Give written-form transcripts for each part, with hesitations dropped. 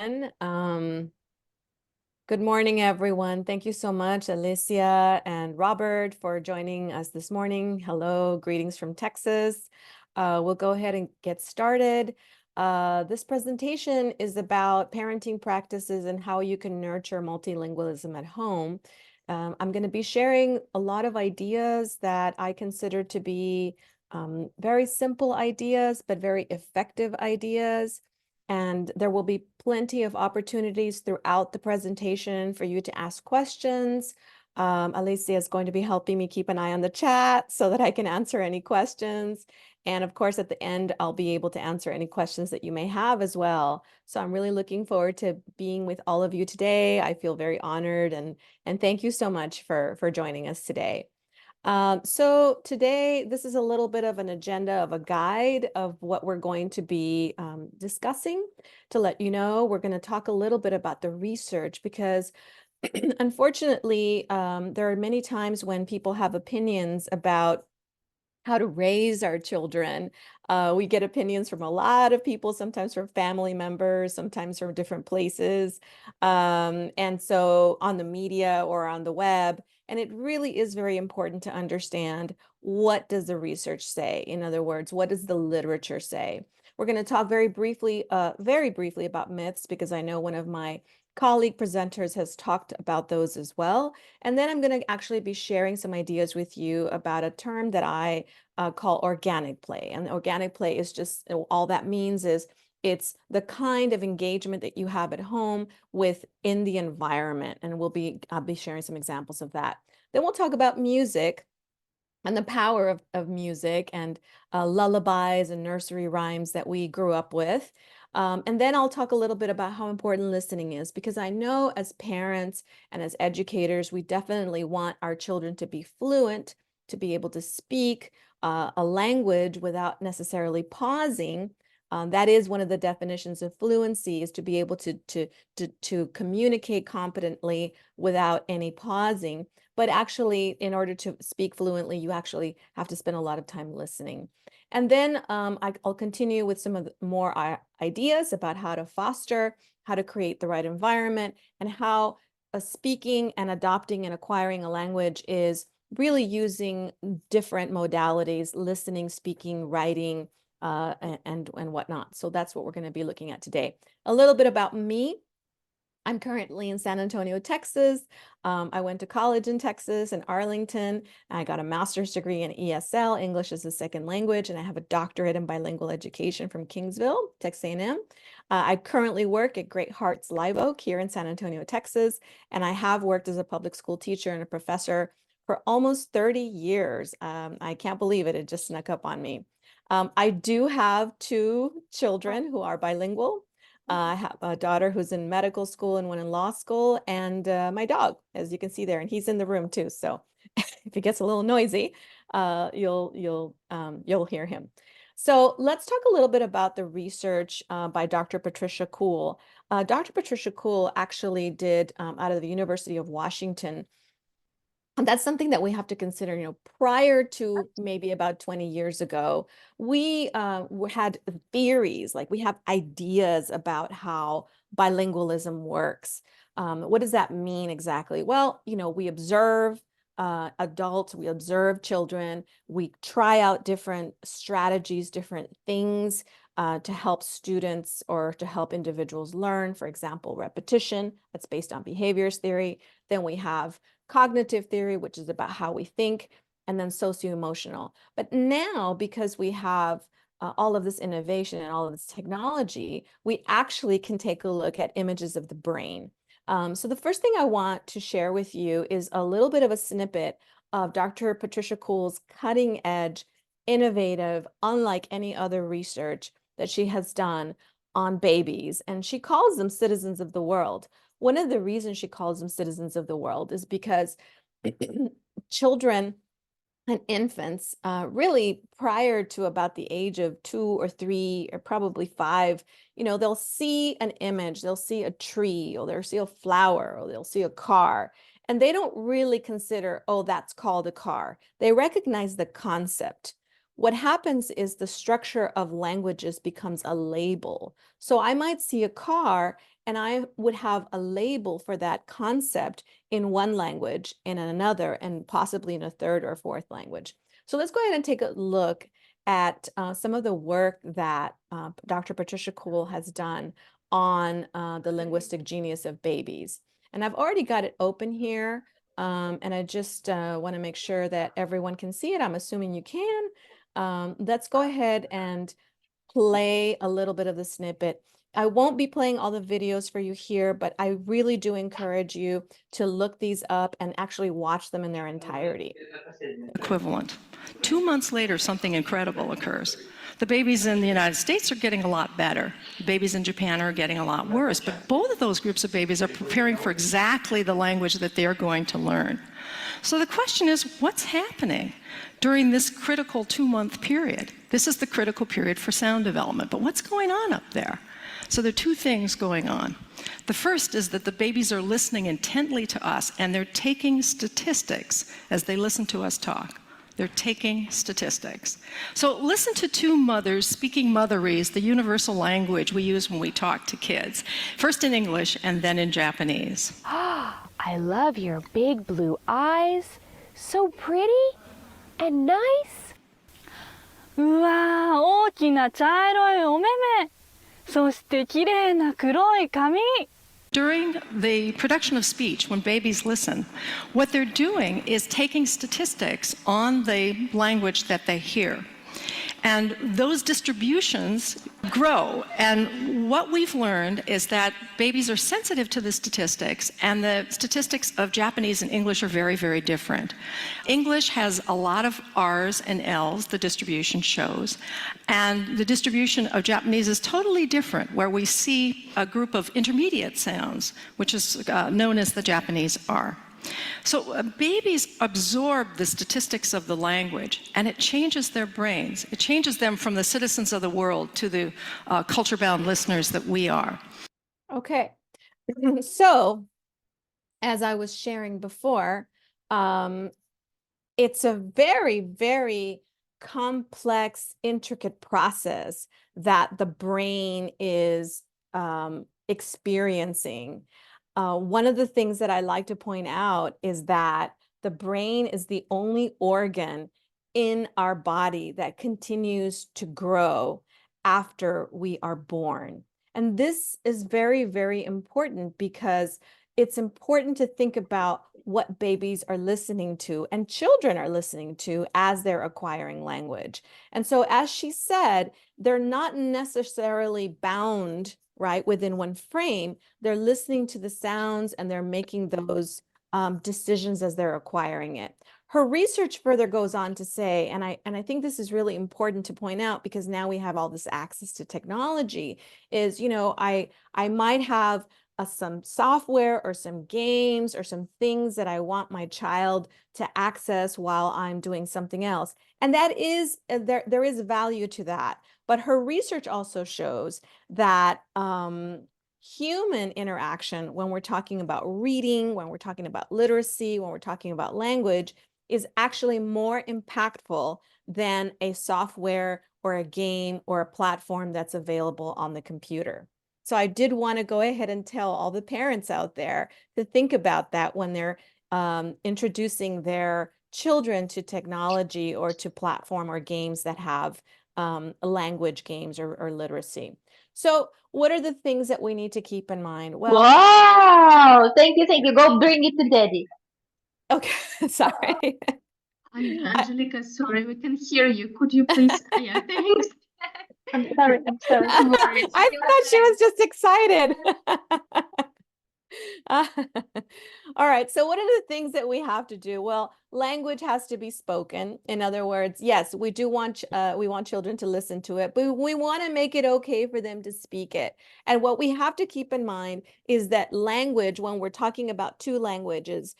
Good morning, everyone. Thank you so much, Alicia and Robert, for joining us this morning. Hello, greetings from Texas. We'll go ahead and get started. This presentation is about parenting practices and how you can nurture multilingualism at home. I'm going to be sharing a lot of ideas that I consider to be very simple ideas, but very effective ideas. And there will be plenty of opportunities throughout the presentation for you to ask questions. Alicia is going to be helping me keep an eye on the chat so that I can answer any questions. And of course, at the end, I'll be able to answer any questions that you may have as well. So I'm really looking forward to being with all of you today. I feel very honored and thank you so much for joining us today. So today, this is a little bit of an agenda of a guide of what we're going to be discussing. To let you know, we're going to talk a little bit about the research because unfortunately, there are many times when people have opinions about how to raise our children. We get opinions from a lot of people, sometimes from family members, sometimes from different places. And so on the media or on the web, and it really is very important to understand, what does the research say? In other words, what does the literature say? We're going to talk very briefly about myths, because I know one of my colleague presenters has talked about those as well. And then I'm going to actually be sharing some ideas with you about a term that I call organic play. And organic play is just, all that means is it's the kind of engagement that you have at home within the environment. And I'll be sharing some examples of that. Then we'll talk about music and the power of music and lullabies and nursery rhymes that we grew up with. And then I'll talk a little bit about how important listening is, because I know as parents and as educators, we definitely want our children to be fluent, to be able to speak a language without necessarily pausing. That is one of the definitions of fluency, is to be able to communicate competently without any pausing. But actually, in order to speak fluently, you actually have to spend a lot of time listening. And then I'll continue with some of the more ideas about how to foster, how to create the right environment, and how speaking and adopting and acquiring a language is really using different modalities: listening, speaking, writing, and whatnot. So that's what we're going to be looking at today. A little bit about me. I'm currently in San Antonio, Texas. I went to college in Texas, in Arlington. I got a master's degree in ESL, English as a second language, and I have a doctorate in bilingual education from Kingsville, Texas A&M. I currently work at Great Hearts Live Oak here in San Antonio, Texas, and I have worked as a public school teacher and a professor for almost 30 years. I can't believe it. It just snuck up on me. I do have two children who are bilingual. I have a daughter who's in medical school and one in law school, and my dog, as you can see there, and he's in the room too. So if it gets a little noisy, you'll hear him. So let's talk a little bit about the research by Dr. Patricia Kuhl. Dr. Patricia Kuhl actually did out of the University of Washington. And that's something that we have to consider. Prior to maybe about 20 years ago, we had theories, like we have ideas about how bilingualism works. What does that mean exactly? Well, we observe adults, we observe children, we try out different strategies, different things to help students or to help individuals learn. For example, repetition, that's based on behaviors theory. Then we have cognitive theory, which is about how we think, and then socio-emotional. But now, because we have all of this innovation and all of this technology, we actually can take a look at images of the brain. So the first thing I want to share with you is a little bit of a snippet of Dr. Patricia Kuhl's cutting edge, innovative, unlike any other research that she has done on babies. And she calls them citizens of the world. One of the reasons she calls them citizens of the world is because children and infants, really prior to about the age of 2 or 3 or probably 5, they'll see an image, they'll see a tree, or they'll see a flower, or they'll see a car, and they don't really consider, oh, that's called a car. They recognize the concept. What happens is the structure of languages becomes a label. So I might see a car and I would have a label for that concept in one language, in another, and possibly in a third or fourth language. So let's go ahead and take a look at some of the work that Dr. Patricia Kuhl has done on the linguistic genius of babies. And I've already got it open here, and I just want to make sure that everyone can see it. I'm assuming you can. Let's go ahead and play a little bit of the snippet. I won't be playing all the videos for you here, but I really do encourage you to look these up and actually watch them in their entirety. Equivalent. 2 months later, something incredible occurs. The babies in the United States are getting a lot better. The babies in Japan are getting a lot worse, but both of those groups of babies are preparing for exactly the language that they're going to learn. So the question is, what's happening during this critical 2-month period? This is the critical period for sound development, but what's going on up there? So there are two things going on. The first is that the babies are listening intently to us, and they're taking statistics as they listen to us talk. They're taking statistics. So listen to two mothers speaking Motherese, the universal language we use when we talk to kids, first in English and then in Japanese. I love your big blue eyes. So pretty and nice. うわー、大きな茶色いお目目。そして綺麗な黒い髪。 During the production of speech, when babies listen, what they're doing is taking statistics on the language that they hear. And those distributions grow. And what we've learned is that babies are sensitive to the statistics, and the statistics of Japanese and English are very, very different. English has a lot of R's and L's, the distribution shows, and the distribution of Japanese is totally different, where we see a group of intermediate sounds, which is known as the Japanese R. So babies absorb the statistics of the language, and it changes their brains. It changes them from the citizens of the world to the culture-bound listeners that we are. Okay, so as I was sharing before, it's a very, very complex, intricate process that the brain is experiencing. One of the things that I like to point out is that the brain is the only organ in our body that continues to grow after we are born. And this is very, very important because it's important to think about what babies are listening to and children are listening to as they're acquiring language. And so, as she said, they're not necessarily bound, right, within one frame. They're listening to the sounds and they're making those decisions as they're acquiring it. Her research further goes on to say, and I think this is really important to point out because now we have all this access to technology, is, you know, I might have some software or some games or some things that I want my child to access while I'm doing something else. And that is, there is value to that. But her research also shows that human interaction, when we're talking about reading, when we're talking about literacy, when we're talking about language, is actually more impactful than a software or a game or a platform that's available on the computer. So I did want to go ahead and tell all the parents out there to think about that when they're introducing their children to technology or to platform or games that have language games or literacy. So what are the things that we need to keep in mind? Well, wow, thank you. Go bring it to Daddy. Okay, sorry. Angelica, sorry, we can hear you. Could you please? Yeah, thanks. I'm sorry. I thought she was just excited. All right, so what are the things that we have to do? Well, language has to be spoken. In other words, yes, we want children to listen to it, but we want to make it okay for them to speak it. And what we have to keep in mind is that language, when we're talking about two languages,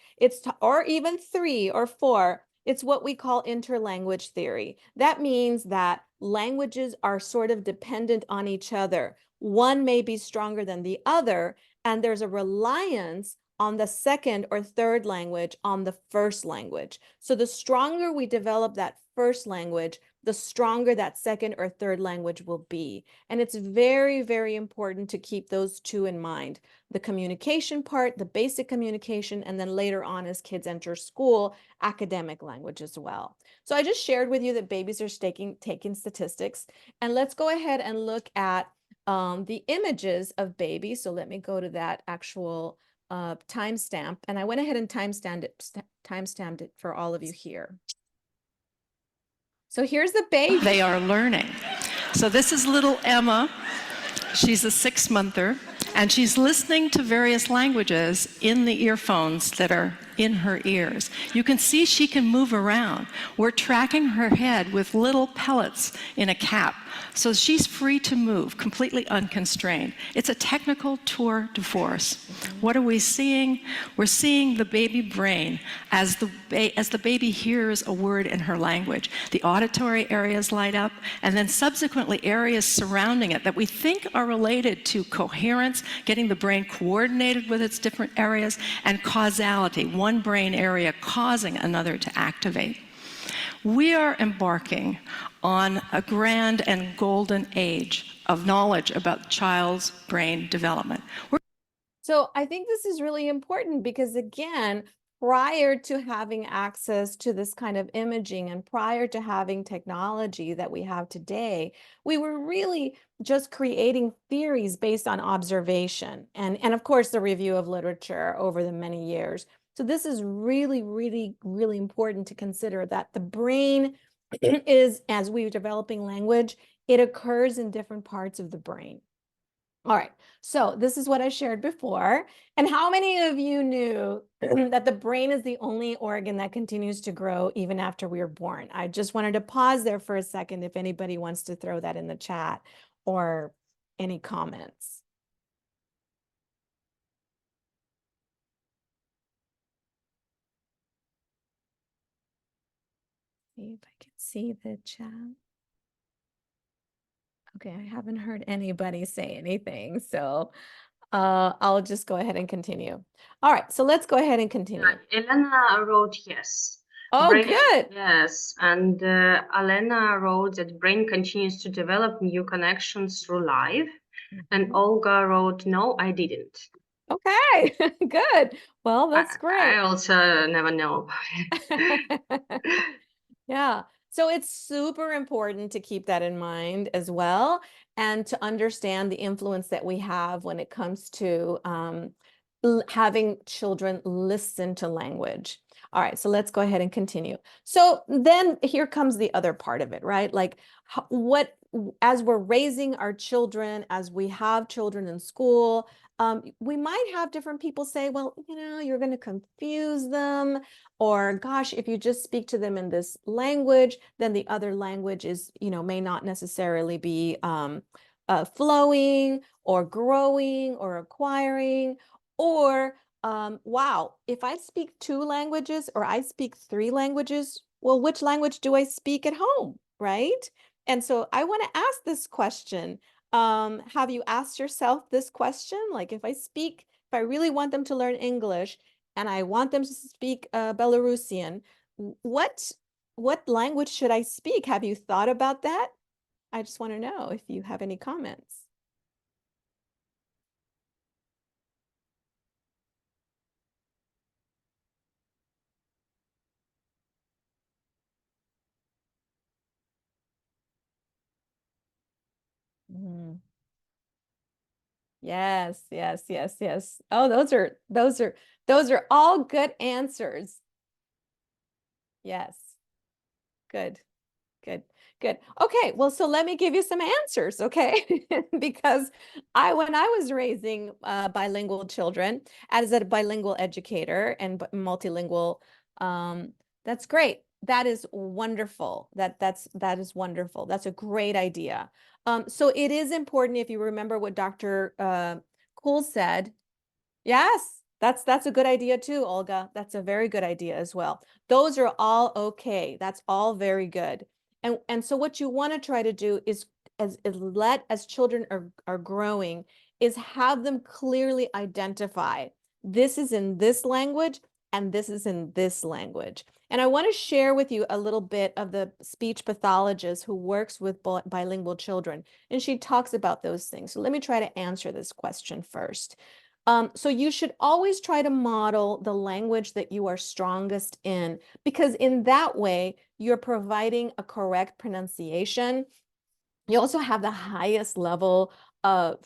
or even 3 or 4, it's what we call interlanguage theory. That means that languages are sort of dependent on each other. One may be stronger than the other, and there's a reliance on the second or third language on the first language. So the stronger we develop that first language, the stronger that second or third language will be. And it's very, very important to keep those two in mind. The communication part, the basic communication, and then later on as kids enter school, academic language as well. So I just shared with you that babies are taking statistics. And let's go ahead and look at the images of babies. So let me go to that actual timestamp. And I went ahead and timestamped it for all of you here. So here's the baby. They are learning. So this is little Emma. She's a 6-monther, and she's listening to various languages in the earphones that are in her ears. You can see she can move around. We're tracking her head with little pellets in a cap, so she's free to move, completely unconstrained. It's a technical tour de force. What are we seeing? We're seeing the baby brain as the baby hears a word in her language. The auditory areas light up, and then subsequently areas surrounding it that we think are related to coherence, getting the brain coordinated with its different areas, and causality, one brain area causing another to activate. We are embarking on a grand and golden age of knowledge about the child's brain development. So I think this is really important because, again, prior to having access to this kind of imaging and prior to having technology that we have today, we were really just creating theories based on observation and of course, the review of literature over the many years. So this is really, really, really important to consider that the brain is, as we're developing language, it occurs in different parts of the brain. All right, so this is what I shared before. And how many of you knew that the brain is the only organ that continues to grow even after we are born? I just wanted to pause there for a second if anybody wants to throw that in the chat or any comments. See if I can see the chat. Okay, I haven't heard anybody say anything, so I'll just go ahead and continue. All right, so let's go ahead and continue. Elena wrote yes. Oh, Brain, good. yes, and Alena wrote that brain continues to develop new connections through life. And Olga wrote, no, I didn't. Okay, good. Well, that's great. I also never know. Yeah. So it's super important to keep that in mind as well, and to understand the influence that we have when it comes to having children listen to language. All right, so let's go ahead and continue. So then here comes the other part of it, right? Like as we're raising our children, as we have children in school, we might have different people say, well, you're going to confuse them, or gosh, if you just speak to them in this language, then the other language is, may not necessarily be flowing or growing or acquiring, or wow, if I speak 2 languages or I speak 3 languages, well, which language do I speak at home, right? And so I want to ask this question. Have you asked yourself this question? Like, if I really want them to learn English and I want them to speak Belarusian, what language should I speak? Have you thought about that? I just want to know if you have any comments. Mm. Yes, yes, yes, yes. Oh, those are all good answers. Yes. Good. Good. Good. Okay, well, so let me give you some answers, okay? Because when I was raising bilingual children as a bilingual educator and multilingual, that's great. That is wonderful. That is wonderful. That's a great idea. So it is important, if you remember what Dr. Kuhl said. Yes, that's a good idea too, Olga. That's a very good idea as well. Those are all okay. That's all very good. And so what you want to try to do is as children are growing, is have them clearly identify this is in this language and this is in this language. And I want to share with you a little bit of the speech pathologist who works with bilingual children, and she talks about those things. So let me try to answer this question first. So you should always try to model the language that you are strongest in, because in that way, you're providing a correct pronunciation. You also have the highest level of,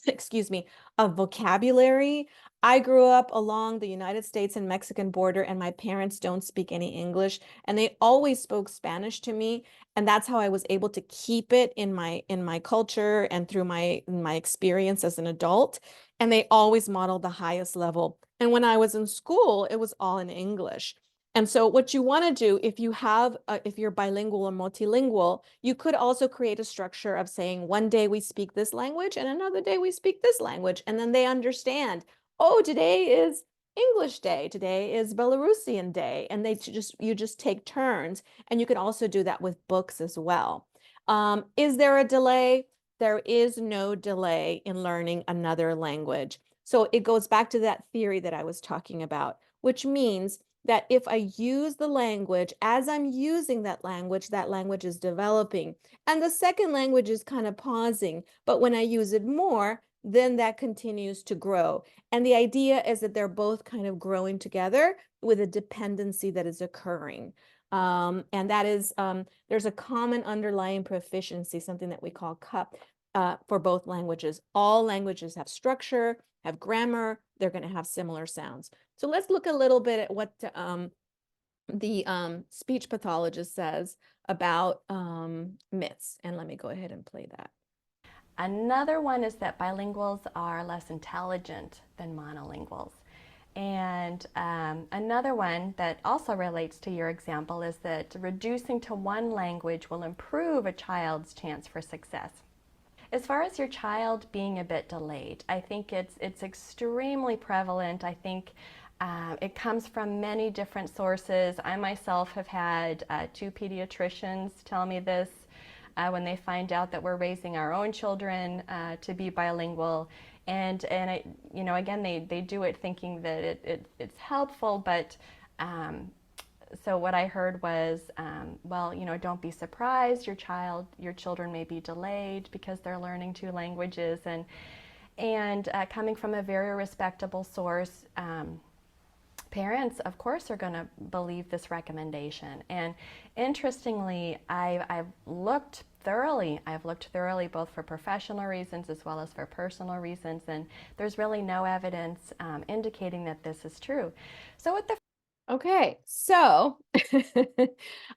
excuse me, of vocabulary. I grew up along the United States and Mexican border, and my parents don't speak any English, and they always spoke Spanish to me. And that's how I was able to keep it in my culture and through my experience as an adult. And they always modeled the highest level. And when I was in school, it was all in English. And so what you want to do, if you're bilingual or multilingual, you could also create a structure of saying one day we speak this language and another day we speak this language. And then they understand, oh, today is English day, today is Belarusian day. And you just take turns. And you can also do that with books as well. Is there a delay? There is no delay in learning another language. So it goes back to that theory that I was talking about, which means that if I use the language, as I'm using that language is developing. And the second language is kind of pausing. But when I use it more, then that continues to grow. And the idea is that they're both kind of growing together with a dependency that is occurring. And that is, there's a common underlying proficiency, something that we call CUP, for both languages. All languages have structure, have grammar, they're going to have similar sounds. So let's look a little bit at what the speech pathologist says about myths. And let me go ahead and play that. Another one is that bilinguals are less intelligent than monolinguals. And another one that also relates to your example is that reducing to one language will improve a child's chance for success. As far as your child being a bit delayed, I think it's extremely prevalent. I think it comes from many different sources. I myself have had 2 pediatricians tell me this when they find out that we're raising our own children to be bilingual. And again, they do it thinking that it's helpful, but so what I heard was, well, don't be surprised. Your children may be delayed because they're learning 2 languages, and coming from a very respectable source, parents, of course, are going to believe this recommendation. And interestingly, I've looked thoroughly both for professional reasons as well as for personal reasons, and there's really no evidence indicating that this is true. So with the Okay, so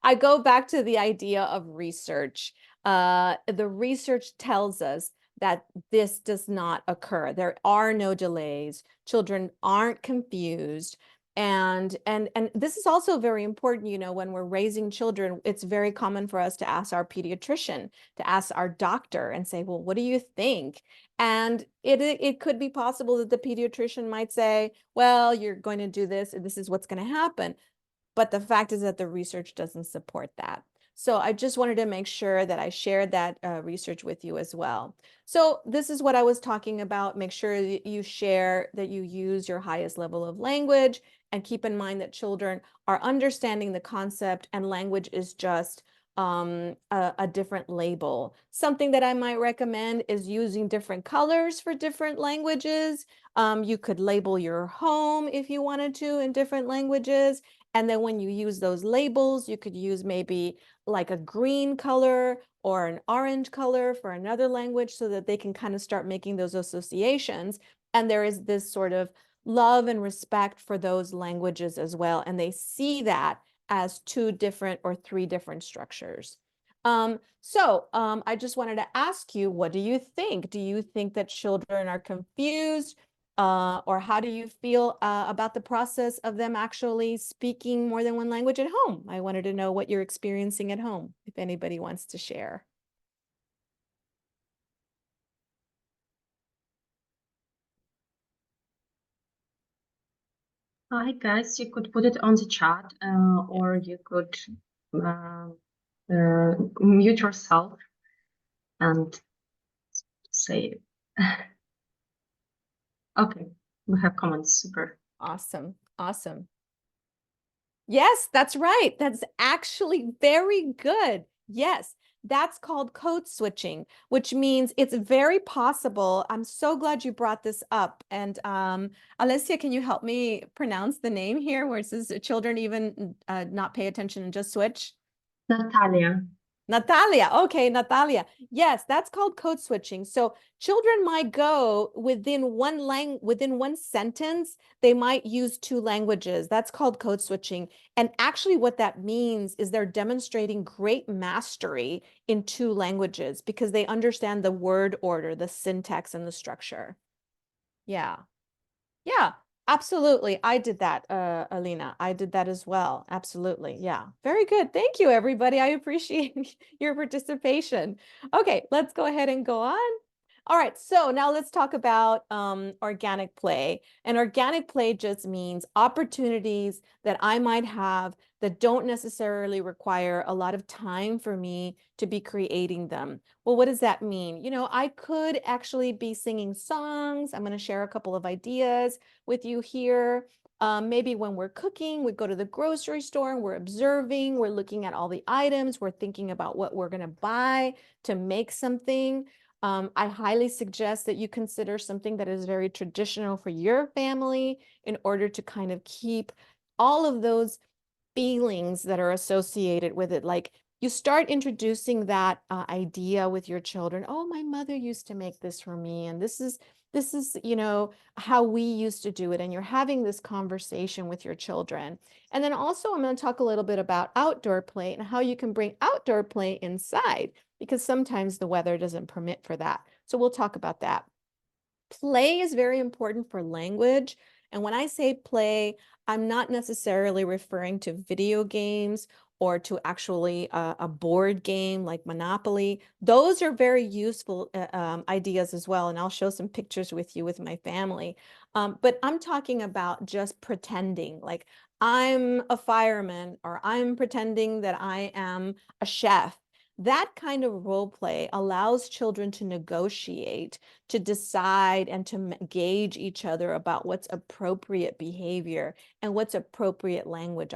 I go back to the idea of research. The research tells us that this does not occur. There are no delays. Children aren't confused. And this is also very important, when we're raising children, it's very common for us to ask our pediatrician, to ask our doctor and say, well, what do you think? And it could be possible that the pediatrician might say, well, you're going to do this, and this is what's going to happen. But the fact is that the research doesn't support that. So I just wanted to make sure that I shared that research with you as well. So this is what I was talking about. Make sure that you share, that you use your highest level of language, and keep in mind that children are understanding the concept, and language is just a different label. Something that I might recommend is using different colors for different languages. You could label your home if you wanted to in different languages. And then when you use those labels, you could use maybe like a green color or an orange color for another language, so that they can kind of start making those associations. And there is this sort of love and respect for those languages as well. And they see that as 2 different or 3 different structures. I just wanted to ask you, what do you think? Do you think that children are confused? Or how do you feel about the process of them actually speaking more than one language at home? I wanted to know what you're experiencing at home, if anybody wants to share. Hi guys, you could put it on the chat, or you could mute yourself and say it. Okay, we have comments. Super. Awesome. Awesome. Yes, that's right. That's actually very good. Yes, that's called code switching, which means it's very possible. I'm so glad you brought this up. And Alessia, can you help me pronounce the name here where it says children even not pay attention and just switch? Natalia. Natalia. Okay, Natalia. Yes, that's called code switching. So children might go within one sentence, they might use two languages. That's called code switching. And actually what that means is they're demonstrating great mastery in two languages because they understand the word order, the syntax, and the structure. Yeah. Yeah, absolutely. I did that, Alina. I did that as well. Absolutely. Yeah. Very good. Thank you, everybody. I appreciate your participation. Okay, let's go ahead and go on. All right, so now let's talk about organic play. And organic play just means opportunities that I might have that don't necessarily require a lot of time for me to be creating them. Well, what does that mean? You know, I could actually be singing songs. I'm going to share a couple of ideas with you here. Maybe when we're cooking, we go to the grocery store and we're observing, we're looking at all the items, we're thinking about what we're going to buy to make something. I highly suggest that you consider something that is very traditional for your family in order to kind of keep all of those feelings that are associated with it. Like you start introducing that idea with your children. Oh, my mother used to make this for me, and this is, you know, how we used to do it. And you're having this conversation with your children. And then also I'm going to talk a little bit about outdoor play and how you can bring outdoor play inside because sometimes the weather doesn't permit for that. So we'll talk about that. Play is very important for language. And when I say play, I'm not necessarily referring to video games or to actually a board game like Monopoly. Those are very useful ideas as well. And I'll show some pictures with you with my family. But I'm talking about just pretending, like I'm a fireman or I'm pretending that I am a chef. That kind of role play allows children to negotiate, to decide and to gauge each other about what's appropriate behavior and what's appropriate language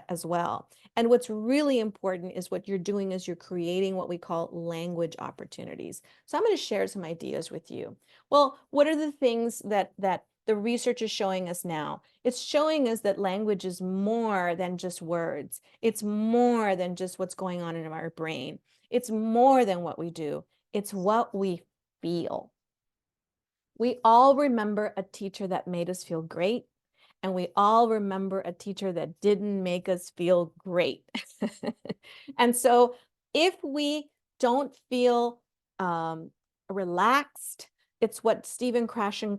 as well. And what's really important is what you're doing is you're creating what we call language opportunities. So I'm going to share some ideas with you. Well, what are the things that the research is showing us now? It's showing us that language is more than just words. It's more than just what's going on in our brain. It's more than what we do. It's what we feel. We all remember a teacher that made us feel great, and we all remember a teacher that didn't make us feel great. And so if we don't feel relaxed, it's what Dr. Stephen Krashen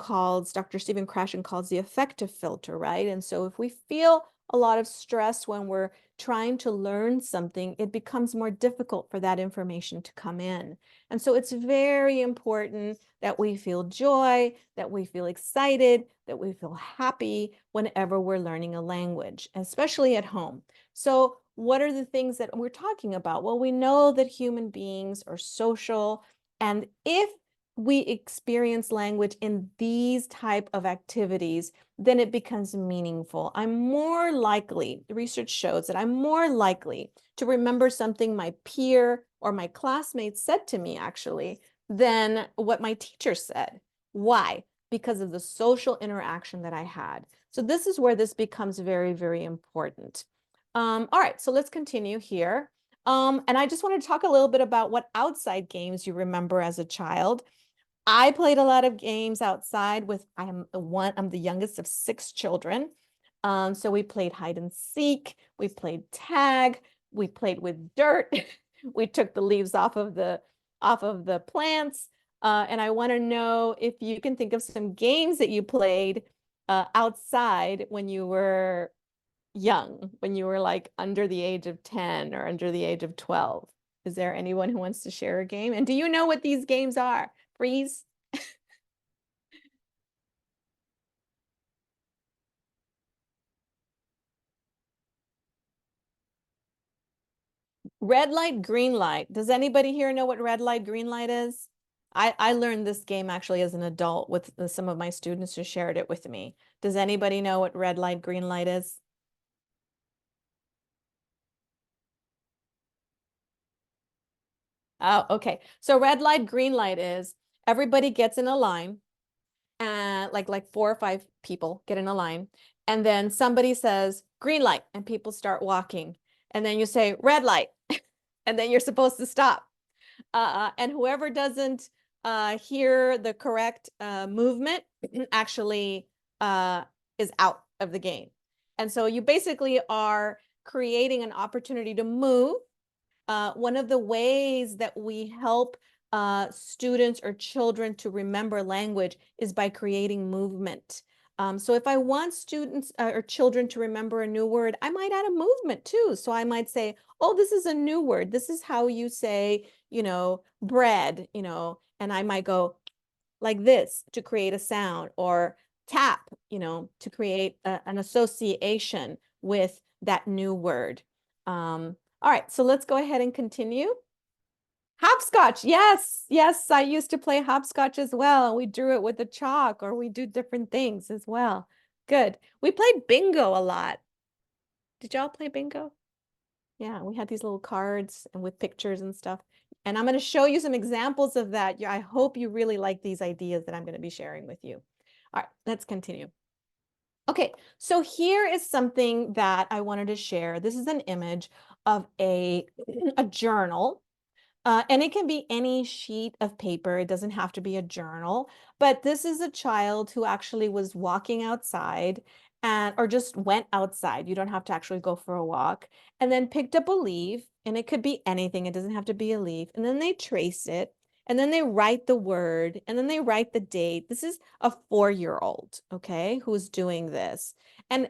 calls the affective filter, right? And so if we feel a lot of stress when we're trying to learn something, it becomes more difficult for that information to come in. And so it's very important that we feel joy, that we feel excited, that we feel happy whenever we're learning a language, especially at home. So what are the things that we're talking about? Well, we know that human beings are social, and if we experience language in these type of activities, then it becomes meaningful. I'm more likely, the research shows that I'm more likely to remember something my peer or my classmates said to me actually than what my teacher said. Why? Because of the social interaction that I had. So this is where this becomes very, very important. All right, so let's continue here. And I just wanted to talk a little bit about what outside games you remember as a child. I played a lot of games outside with, I'm the youngest of 6 children. So we played hide and seek, we played tag, we played with dirt, we took the leaves off of the plants. And I want to know if you can think of some games that you played outside when you were young, when you were like under the age of 10 or under the age of 12. Is there anyone who wants to share a game? And do you know what these games are? Freeze. Red light, green light. Does anybody here know what red light, green light is? I learned this game actually as an adult with some of my students who shared it with me. Does anybody know what red light, green light is? Oh, okay. So red light, green light is everybody gets in a line, and like 4 or 5 people get in a line, and then somebody says green light, and people start walking, and then you say red light, and then you're supposed to stop. And whoever doesn't hear the correct movement actually is out of the game. And so you basically are creating an opportunity to move. One of the ways that we help students or children to remember language is by creating movement. So if I want students or children to remember a new word, I might add a movement too. So I might say, oh, this is a new word. This is how you say, bread, and I might go like this to create a sound, or tap, to create an association with that new word. All right, so let's go ahead and continue. Hopscotch. Yes, yes, I used to play hopscotch as well. We drew it with a chalk, or we do different things as well. Good. We played bingo a lot. Did y'all play bingo? Yeah, we had these little cards and with pictures and stuff. And I'm going to show you some examples of that. I hope you really like these ideas that I'm going to be sharing with you. All right, let's continue. Okay, so here is something that I wanted to share. This is an image of a journal. And it can be any sheet of paper. It doesn't have to be a journal. But this is a child who actually was walking outside or just went outside. You don't have to actually go for a walk. And then picked up a leaf. And it could be anything. It doesn't have to be a leaf. And then they trace it. And then they write the word. And then they write the date. This is a 4-year-old, okay, who's doing this. And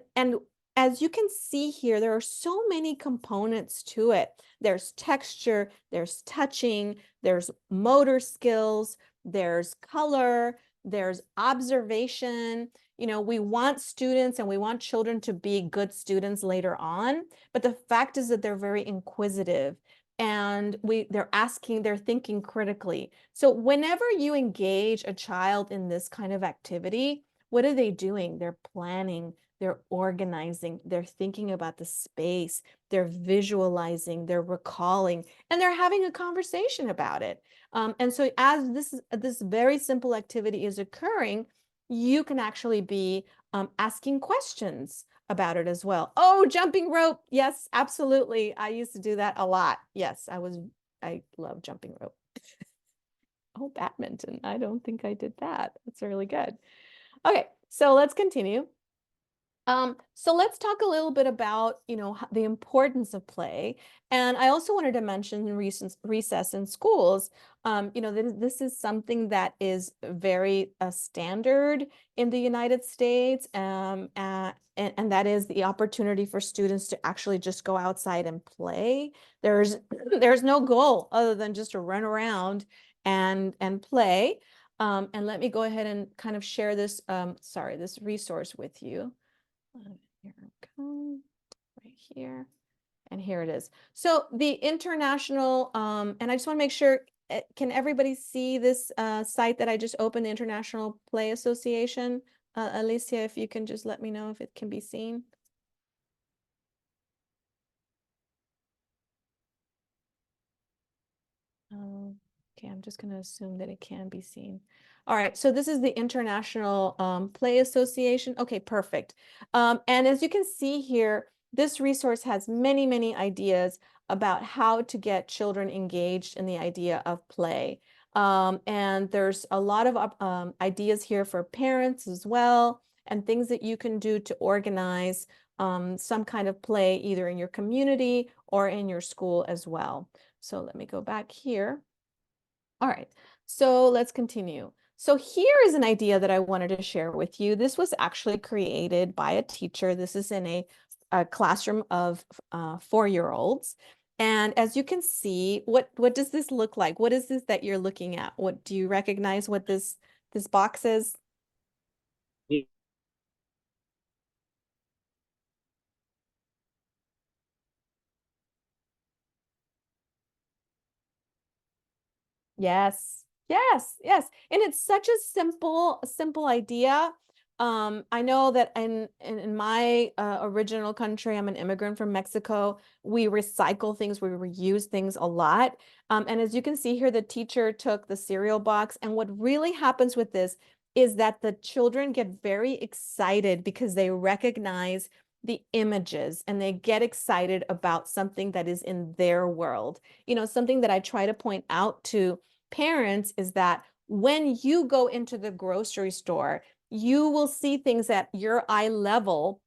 as you can see here, there are so many components to it. There's texture, there's touching, there's motor skills, there's color, there's observation. We want students and we want children to be good students later on, but the fact is that they're very inquisitive, and they're thinking critically. So whenever you engage a child in this kind of activity, what are they doing? They're planning, they're organizing, they're thinking about the space, they're visualizing, they're recalling, and they're having a conversation about it. And so as this very simple activity is occurring, you can actually be asking questions about it as well. Oh, jumping rope. Yes, absolutely. I used to do that a lot. Yes, I love jumping rope. Oh, badminton. I don't think I did that. That's really good. Okay, so let's continue. So let's talk a little bit about, the importance of play. And I also wanted to mention recess in schools. This is something that is very standard in the United States, and that is the opportunity for students to actually just go outside and play. There's no goal other than just to run around and play. And let me go ahead and kind of share this, this resource with you. Here it comes, right here, and here it is. So the international, and I just want to make sure, can everybody see this site that I just opened, the International Play Association? Alicia, if you can just let me know if it can be seen. Okay, I'm just going to assume that it can be seen. All right, so this is the International Play Association. Okay, perfect. And as you can see here, this resource has many, many ideas about how to get children engaged in the idea of play. And there's a lot of ideas here for parents as well, and things that you can do to organize some kind of play either in your community or in your school as well. So let me go back here. All right, so let's continue. So here is an idea that I wanted to share with you. This was actually created by a teacher. This is in a classroom of 4-year-olds. And as you can see, what does this look like? What is this that you're looking at? What do you recognize what this box is? Yes, Yes, yes. And it's such a simple idea. I know that in my original country, I'm an immigrant from Mexico. We recycle things, we reuse things a lot. And as you can see here, the teacher took the cereal box. And what really happens with this is that the children get very excited because they recognize the images and they get excited about something that is in their world. You know, something that I try to point out to parents is that when you go into the grocery store, you will see things at your eye level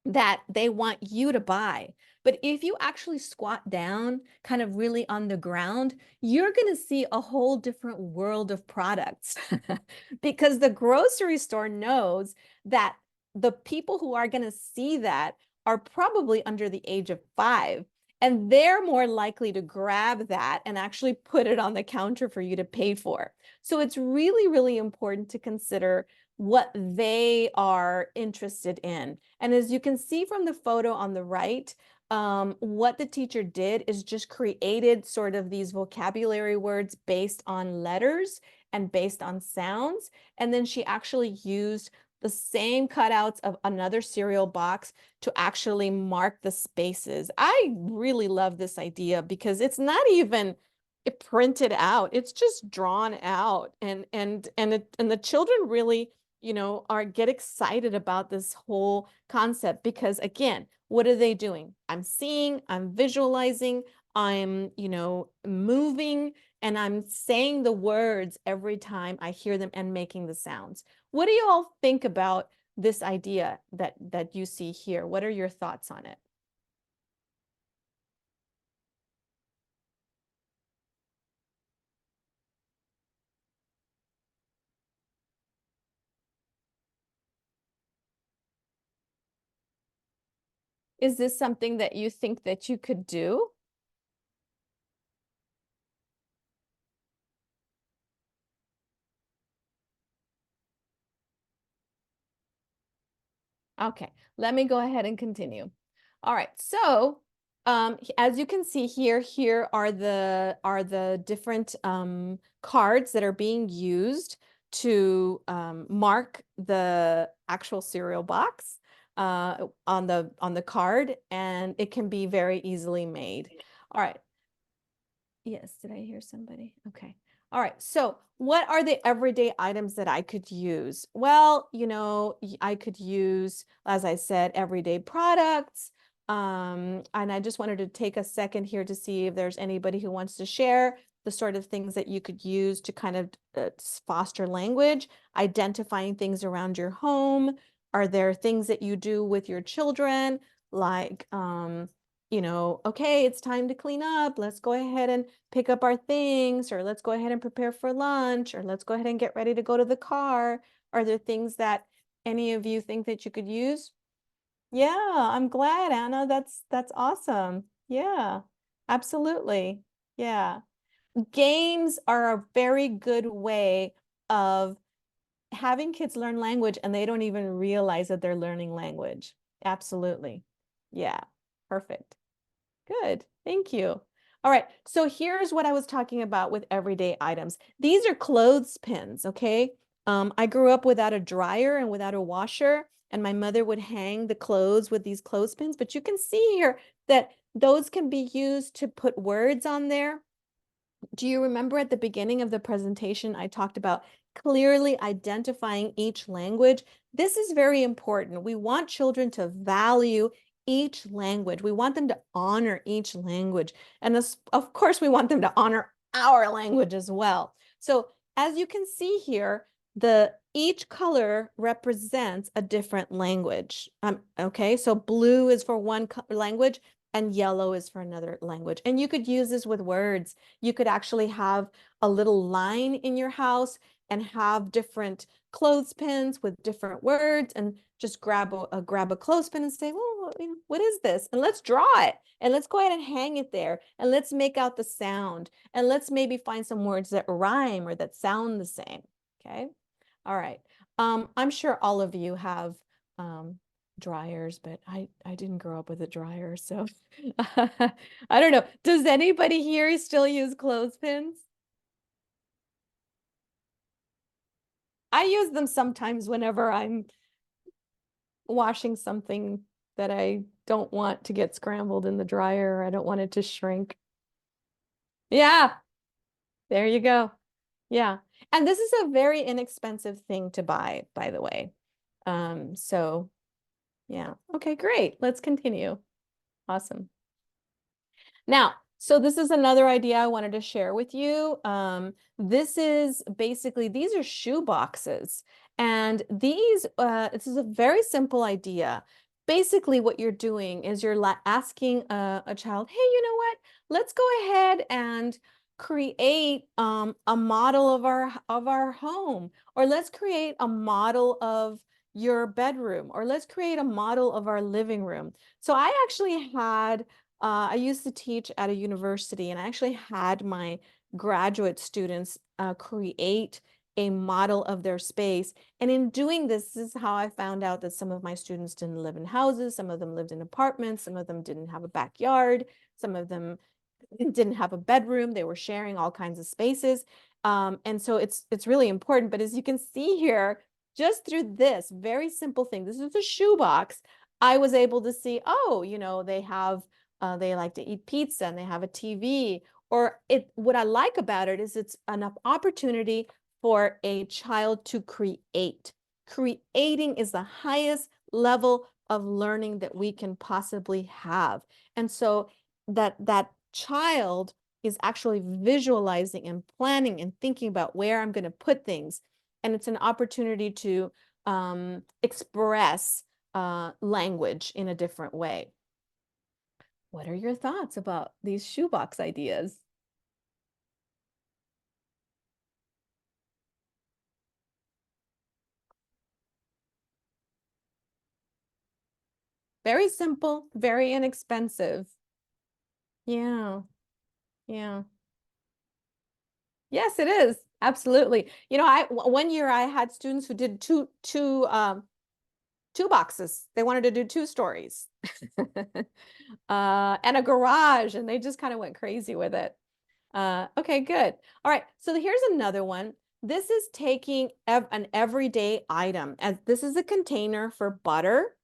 that they want you to buy. But if you actually squat down, kind of really on the ground, you're going to see a whole different world of products because the grocery store knows that the people who are going to see that are probably under the age of 5. And they're more likely to grab that and actually put it on the counter for you to pay for. So it's really, really important to consider what they are interested in. And as you can see from the photo on the right, what the teacher did is just created sort of these vocabulary words based on letters and based on sounds. And then she actually used the same cutouts of another cereal box to actually mark the spaces. I really love this idea because it's not even printed out. It's just drawn out and the children really, you know, get excited about this whole concept because again, what are they doing? I'm seeing, I'm visualizing, I'm, you know, moving, and I'm saying the words every time I hear them and making the sounds. What do you all think about this idea that you see here? What are your thoughts on it? Is this something that you think that you could do? Okay, let me go ahead and continue. All right, so as you can see here, here are the different cards that are being used to mark the actual cereal box on the card, and it can be very easily made. All right. Yes, did I hear somebody? Okay. All right. So, what are the everyday items that I could use? Well, you know, I could use, as I said, everyday products. And I just wanted to take a second here to see if there's anybody who wants to share the sort of things that you could use to kind of foster language, identifying things around your home. Are there things that you do with your children, like, you know, okay, it's time to clean up. Let's go ahead and pick up our things, or let's go ahead and prepare for lunch, or let's go ahead and get ready to go to the car. Are there things that any of you think that you could use? Yeah, I'm glad, Anna. That's awesome. Yeah, absolutely. Yeah. Games are a very good way of having kids learn language and they don't even realize that they're learning language. Absolutely. Yeah, perfect. Good. Thank you. All right. So here's what I was talking about with everyday items. These are clothespins, okay? I grew up without a dryer and without a washer, and my mother would hang the clothes with these clothespins, but you can see here that those can be used to put words on there. Do you remember at the beginning of the presentation, I talked about clearly identifying each language? This is very important. We want children to value each language. We want them to honor each language. And of course, we want them to honor our language as well. So as you can see here, each color represents a different language. Okay, so blue is for one language and yellow is for another language. And you could use this with words. You could actually have a little line in your house and have different clothespins with different words and just grab a clothespin and say, well, you know, what is this? And let's draw it and let's go ahead and hang it there and let's make out the sound and let's maybe find some words that rhyme or that sound the same. Okay. All right. I'm sure all of you have dryers, but I didn't grow up with a dryer, so I don't know. Does anybody here still use clothespins? I use them sometimes whenever I'm washing something that I don't want to get scrambled in the dryer. I don't want it to shrink. Yeah, there you go. Yeah. And this is a very inexpensive thing to buy, by the way. So yeah. Okay, great. Let's continue. Awesome. Now, so this is another idea I wanted to share with you. This is basically, these are shoe boxes. And this is a very simple idea. Basically, what you're doing is you're asking a child, hey, you know what? Let's go ahead and create a model of our home, or let's create a model of your bedroom, or let's create a model of our living room. So I actually had I used to teach at a university, and I actually had my graduate students create a model of their space. And in doing this is how I found out that some of my students didn't live in houses, some of them lived in apartments, some of them didn't have a backyard, some of them didn't have a bedroom. They were sharing all kinds of spaces. And so it's really important. But as you can see here, just through this very simple thing, this is a shoebox, I was able to see, oh, they like to eat pizza and they have a TV. What I like about it is it's an opportunity for a child to create. Creating is the highest level of learning that we can possibly have. And so that child is actually visualizing and planning and thinking about where I'm going to put things. And it's an opportunity to express language in a different way. What are your thoughts about these shoebox ideas? Very simple, very inexpensive. Yeah, yeah. Yes, it is. Absolutely. One year I had students who did two boxes. They wanted to do two stories. And a garage, and they just kind of went crazy with it. Okay, good. All right, so here's another one. This is taking an everyday item, as this is a container for butter.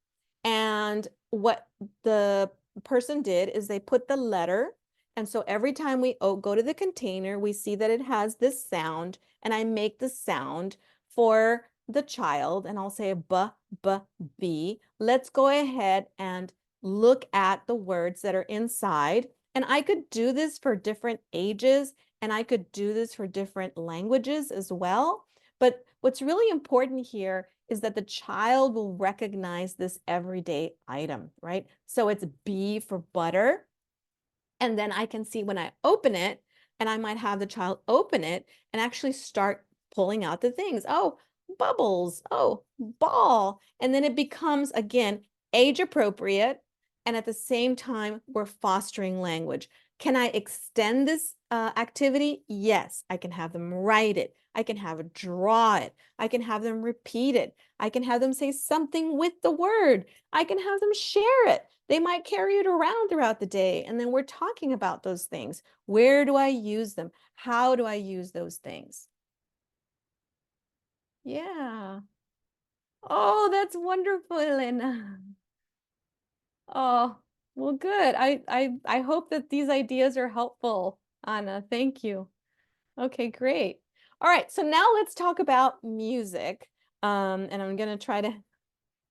And what the person did is they put the letter. And so every time we go to the container, we see that it has this sound, and I make the sound for the child, and I'll say b, b, b. Let's go ahead and look at the words that are inside. And I could do this for different ages, and I could do this for different languages as well. But what's really important here is that the child will recognize this everyday item, right? So it's B for butter. And then I can see when I open it, and I might have the child open it and actually start pulling out the things. Oh, bubbles. Oh, ball. And then it becomes, again, age appropriate. And at the same time, we're fostering language. Can I extend this activity? Yes, I can have them write it. I can have them draw it. I can have them repeat it. I can have them say something with the word. I can have them share it. They might carry it around throughout the day. And then we're talking about those things. Where do I use them? How do I use those things? Yeah. Oh, that's wonderful, Elena. Oh, well, good. I hope that these ideas are helpful, Anna. Thank you. Okay, great. All right, so now let's talk about music. And I'm gonna try to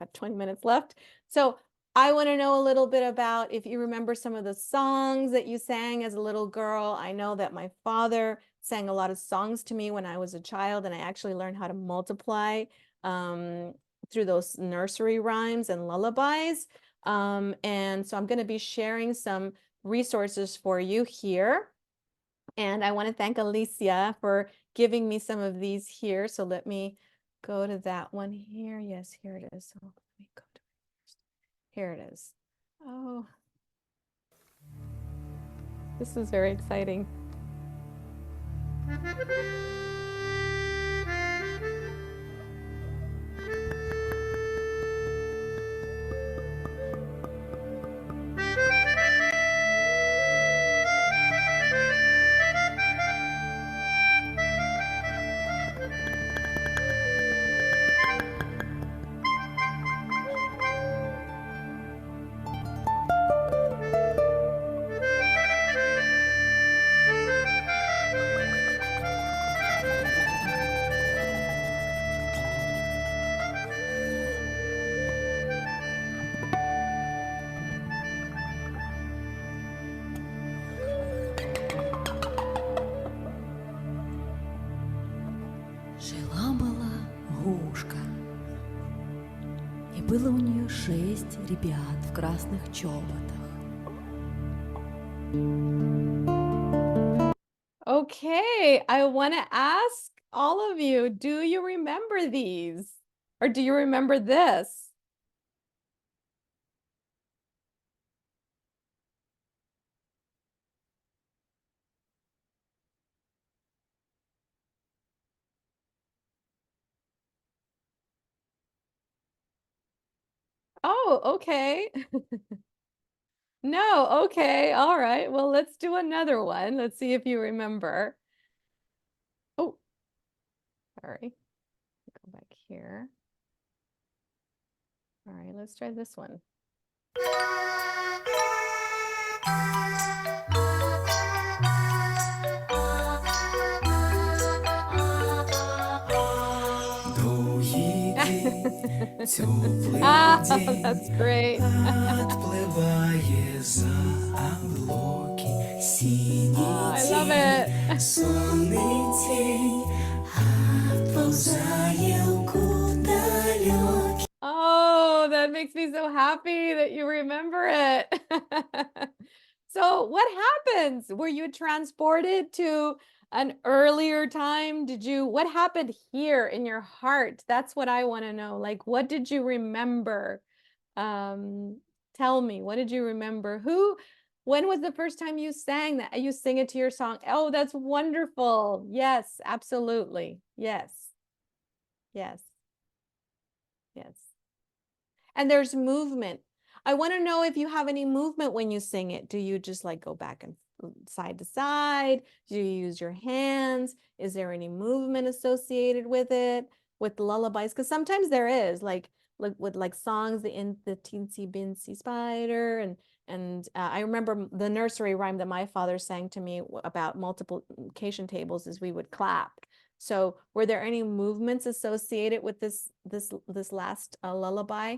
have 20 minutes left. So I want to know a little bit about if you remember some of the songs that you sang as a little girl. I know that my father sang a lot of songs to me when I was a child, and I actually learned how to multiply through those nursery rhymes and lullabies. And so I'm going to be sharing some resources for you here. And I want to thank Alicia for giving me some of these here. So let me go to that one here. Yes, here it is. So let me go to it. Here it is. Oh, this is very exciting. Было у нее 6 ребят в красных чоботах. Okay, I want to ask all of you, do you remember these? Or do you remember this? Oh, okay. No, okay, all right. Well, let's do another one. Let's see if you remember. Oh, sorry. Go back here. All right, let's try this one. Ah, that's great. Отплыває за облаки сині I love it. сонний тінь, отповзає кудалёк. Oh, that makes me so happy that you remember it. So what happens? Were you transported to an earlier time? What happened here in your heart? That's what I want to know. Like, what did you remember? Tell me, what did you remember? When was the first time you sang that? You sing it to your song. Oh, that's wonderful. Yes, absolutely. Yes. Yes. Yes. And there's movement. I want to know if you have any movement when you sing it. Do you just like go back and side to side? Do you use your hands? Is there any movement associated with it? With lullabies? Because sometimes there is, like with like songs, the Teensy Binsy Spider, and I remember the nursery rhyme that my father sang to me about multiplication tables is we would clap. So were there any movements associated with this last lullaby?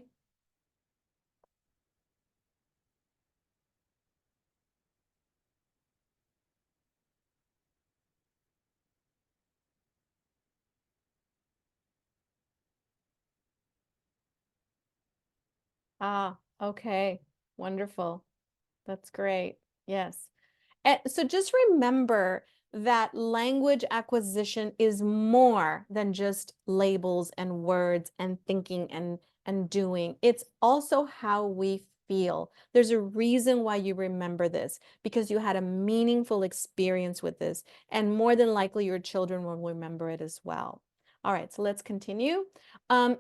Ah, okay. Wonderful. That's great. Yes. And so just remember that language acquisition is more than just labels and words and thinking and doing. It's also how we feel. There's a reason why you remember this, because you had a meaningful experience with this, and more than likely your children will remember it as well. All right, so let's continue.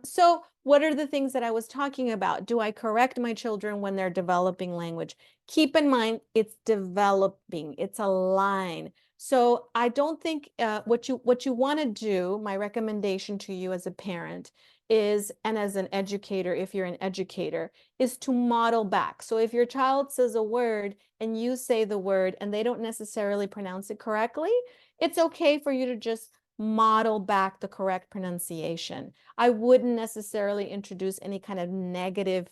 So what are the things that I was talking about? Do I correct my children when they're developing language? Keep in mind, it's developing, it's a line. So I don't think what you want to do, my recommendation to you as a parent is, and as an educator, if you're an educator, is to model back. So if your child says a word and you say the word and they don't necessarily pronounce it correctly, it's okay for you to just model back the correct pronunciation. I wouldn't necessarily introduce any kind of negative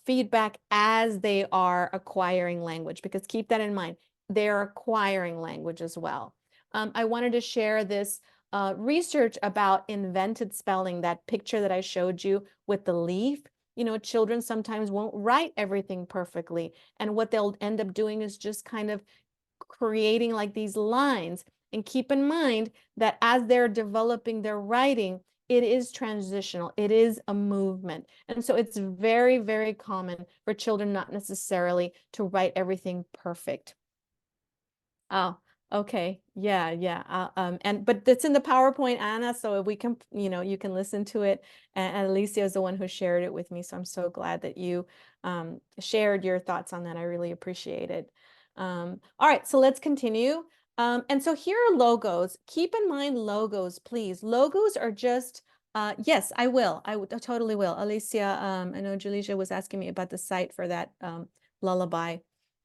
feedback as they are acquiring language, because keep that in mind, they're acquiring language as well. I wanted to share this research about invented spelling, that picture that I showed you with the leaf. You know, children sometimes won't write everything perfectly, and what they'll end up doing is just kind of creating like these lines. And keep in mind that as they're developing their writing, it is transitional. It is a movement. And so it's very, very common for children not necessarily to write everything perfect. Oh, okay. Yeah, yeah. But it's in the PowerPoint, Anna, so we can, you can listen to it. And Alicia is the one who shared it with me. So I'm so glad that you shared your thoughts on that. I really appreciate it. All right, so let's continue. And so here are logos. Keep in mind logos, please. Logos are just, yes, I will. I totally will. Alicia, I know Julicia was asking me about the site for that lullaby,